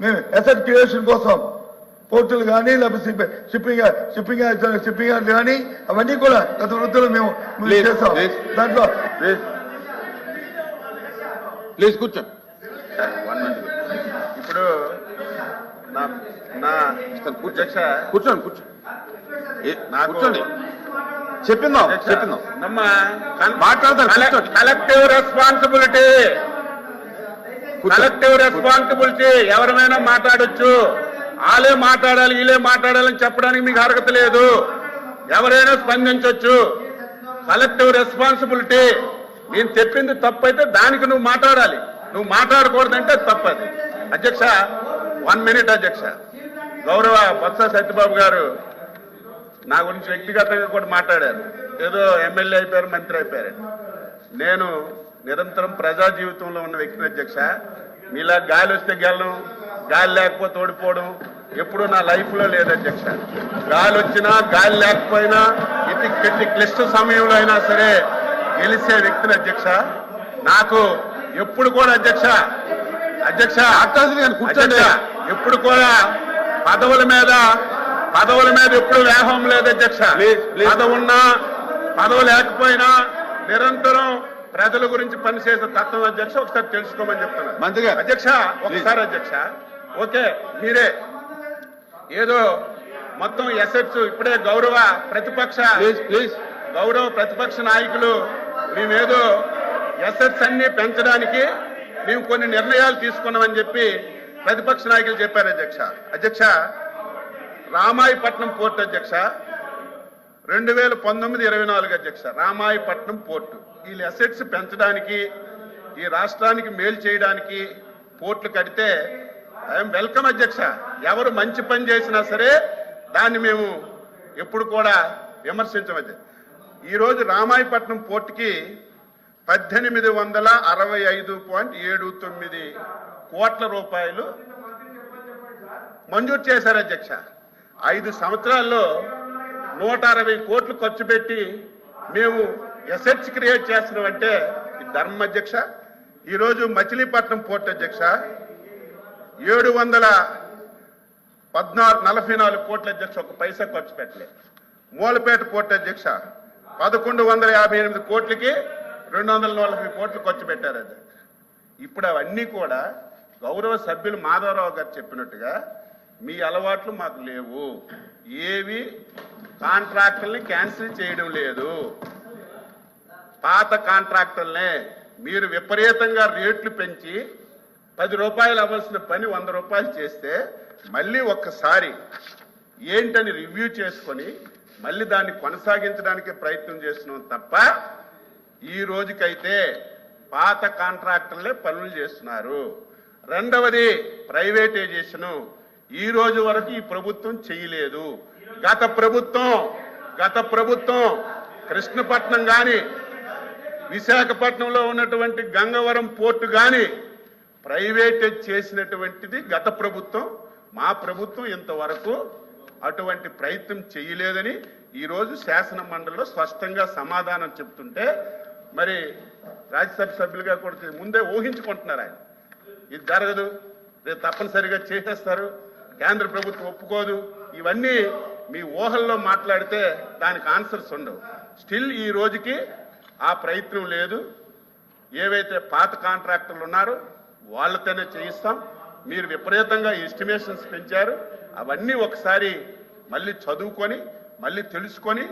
మేము asset creation కోసం పోర్టులు కానీ లేకపోతే షిప్పింగ్ కానీ అవన్నీ కూడా గత వృత్తులు మేము చేస్తాం. దాంట్లో ప్లీజ్ కూర్చోండి. ఇప్పుడు కూర్చోండి కూర్చోండి చెప్పిందాం మాట్లాడతారు. కలెక్టివ్ రెస్పాన్సిబిలిటీ ఎవరైనా మాట్లాడొచ్చు. వాళ్ళే మాట్లాడాలి వీళ్ళే మాట్లాడాలని చెప్పడానికి మీకు అర్హత లేదు. ఎవరైనా స్పందించవచ్చు. Collective responsibility. నేను చెప్పింది తప్పైతే దానికి నువ్వు మాట్లాడాలి. నువ్వు మాట్లాడకూడదంటే తప్పది. అధ్యక్ష 1 minute అధ్యక్ష. గౌరవ బొత్స సత్యబాబు గారు నా గురించి వ్యక్తిగతంగా కూడా మాట్లాడారు. ఏదో ఎమ్మెల్యే అయిపోయారు, మంత్రి అయిపోయారు. నేను నిరంతరం ప్రజా జీవితంలో ఉన్న వ్యక్తిని అధ్యక్ష. మీలా గాలి వస్తే గెలడం, గాలి లేకపోతే ఓడిపోవడం ఎప్పుడు నా లైఫ్లో లేదు అధ్యక్ష. గాలి వచ్చినా గాలి లేకపోయినా ఎట్టి క్లిష్ట సమయంలో అయినా సరే గెలిచే వ్యక్తిని అధ్యక్ష. నాకు ఎప్పుడు కూడా అధ్యక్ష కూర్చోండి. ఎప్పుడు కూడా పదవుల మీద ఎప్పుడు వ్యాహం లేదు అధ్యక్ష. పదవున్నా పదవి లేకపోయినా నిరంతరం ప్రజల గురించి పనిచేసే తత్వం అధ్యక్ష. ఒకసారి తెలుసుకోమని చెప్తున్నాను అధ్యక్ష. ఒకసారి అధ్యక్ష ఓకే, మీరే ఏదో మొత్తం ఎసెట్స్ ఇప్పుడే గౌరవ ప్రతిపక్ష నాయకులు మేమేదో ఎసెట్స్ అన్ని పెంచడానికి మేము కొన్ని నిర్ణయాలు తీసుకున్నామని చెప్పి ప్రతిపక్ష నాయకులు చెప్పారు అధ్యక్ష. రామాయపట్నం పోర్టు అధ్యక్ష 2019-24 అధ్యక్ష. రామాయపట్నం పోర్టు వీళ్ళు అసెట్స్ పెంచడానికి ఈ రాష్ట్రానికి మేలు చేయడానికి పోర్టులు కడితే ఐఎమ్ వెల్కమ్ అధ్యక్ష. ఎవరు మంచి పని చేసినా సరే దాన్ని మేము ఎప్పుడు కూడా విమర్శించవచ్చు. ఈరోజు రామాయపట్నం పోర్టుకి 1865.79 కోట్ల రూపాయలు మంజూరు చేశారు అధ్యక్ష. 5 సంవత్సరాల్లో 160 కోట్లు ఖర్చు పెట్టి మేము ఎసెట్స్ క్రియేట్ చేస్తున్నామంటే ధర్మం అధ్యక్ష. ఈరోజు మచిలీపట్నం పోర్టు అధ్యక్ష 744 కోట్ల అధ్యక్ష. ఒక పైసా ఖర్చు పెట్టలే. మూలపేట పోర్టు అధ్యక్ష 1158 కోట్లకి 240 కోట్లు ఖర్చు పెట్టారు అధ్యక్ష. ఇప్పుడు అవన్నీ కూడా గౌరవ సభ్యులు మాధవరావు గారు చెప్పినట్టుగా మీ అలవాట్లు మాకు లేవు. ఏవి కాంట్రాక్టుల్ని క్యాన్సిల్ చేయడం లేదు. పాత కాంట్రాక్టుల్నే మీరు విపరీతంగా రేట్లు పెంచి 10 రూపాయలు అవ్వాల్సిన పని 100 రూపాయలు చేస్తే మళ్ళీ ఒక్కసారి ఏంటని రివ్యూ చేసుకొని మళ్ళీ దాన్ని కొనసాగించడానికి ప్రయత్నం చేస్తున్నాం తప్ప ఈ రోజుకైతే పాత కాంట్రాక్టులే పనులు చేస్తున్నారు. రెండవది ప్రైవేటైజేషను ఈ రోజు వరకు ఈ ప్రభుత్వం చేయలేదు. గత ప్రభుత్వం కృష్ణపట్నం కానీ విశాఖపట్నంలో ఉన్నటువంటి గంగవరం పోర్టు కానీ ప్రైవేటైజ్ చేసినటువంటిది గత ప్రభుత్వం. మా ప్రభుత్వం ఇంతవరకు అటువంటి ప్రయత్నం చేయలేదని ఈరోజు శాసన మండలిలో స్పష్టంగా సమాధానం చెప్తుంటే మరి రాజ్యసభ సభ్యులుగా కూడా ముందే ఊహించుకుంటున్నారు. ఆయన ఇది జరగదు, రేపు తప్పనిసరిగా చేసేస్తారు, కేంద్ర ప్రభుత్వం ఒప్పుకోదు, ఇవన్నీ మీ ఊహల్లో మాట్లాడితే దానికి ఆన్సర్స్ ఉండవు. స్టిల్ ఈ రోజుకి ఆ ప్రయత్నం లేదు. ఏవైతే పాత కాంట్రాక్టర్లు ఉన్నారో వాళ్ళతోనే చేయిస్తాం. మీరు విపరీతంగా ఎస్టిమేషన్స్ పెంచారు. అవన్నీ ఒకసారి మళ్ళీ చదువుకొని మళ్ళీ తెలుసుకొని